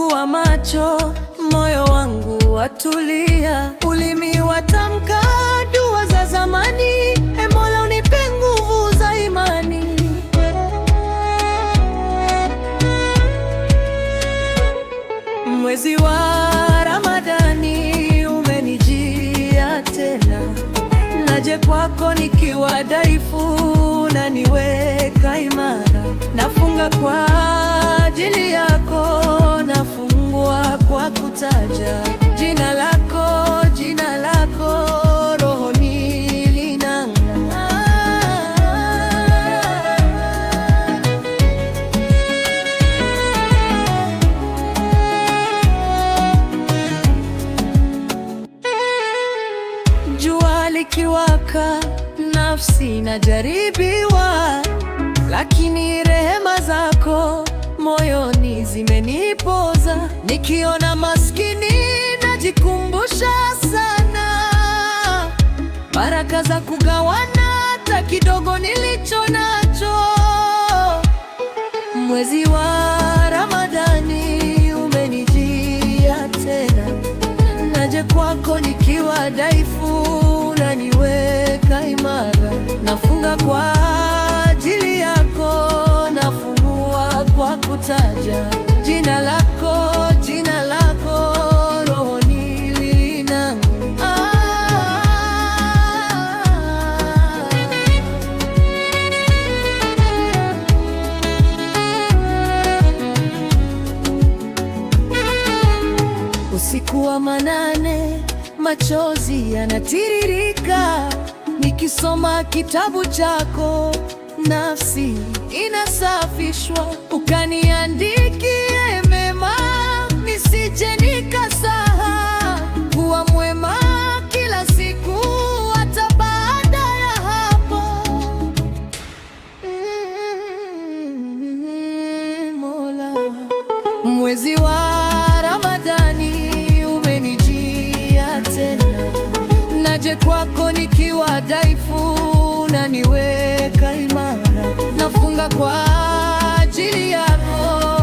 Fungua macho, moyo wangu watulia, ulimi watamka dua za zamani. E Mola, unipe nguvu za imani. Mwezi wa Ramadhani umenijia tena, naje kwako nikiwa dhaifu, na niweka imara. Nafunga kwa ajili yako, nafungua kwa kutaja jina lako, jina lako, rohoni linang'aa. Jua likiwaka, nafsi inajaribiwa, lakini rehema zako moyoni zimenipoza. Nikiona maskini najikumbusha sana baraka za kugawana hata kidogo nilicho nacho. Mwezi wa Ramadhani umenijia tena, naje kwako nikiwa dhaifu, na niweka imara. Nafunga kwa ajili yako, nafungua kwa kutaja jina lako, jina lako, rohoni linang'aa. Usiku wa manane, machozi yanatiririka, nikisoma kitabu chako, nafsi inasafishwa. Ukaniandikie mema, nisije nikasahau. Kuwa mwema kila siku, hata baada ya hapo. Mola, mwezi wa Ramadhani umenijia tena, naje kwako nikiwa dhaifu, na niweka imara. Nafunga kwa ajili yako,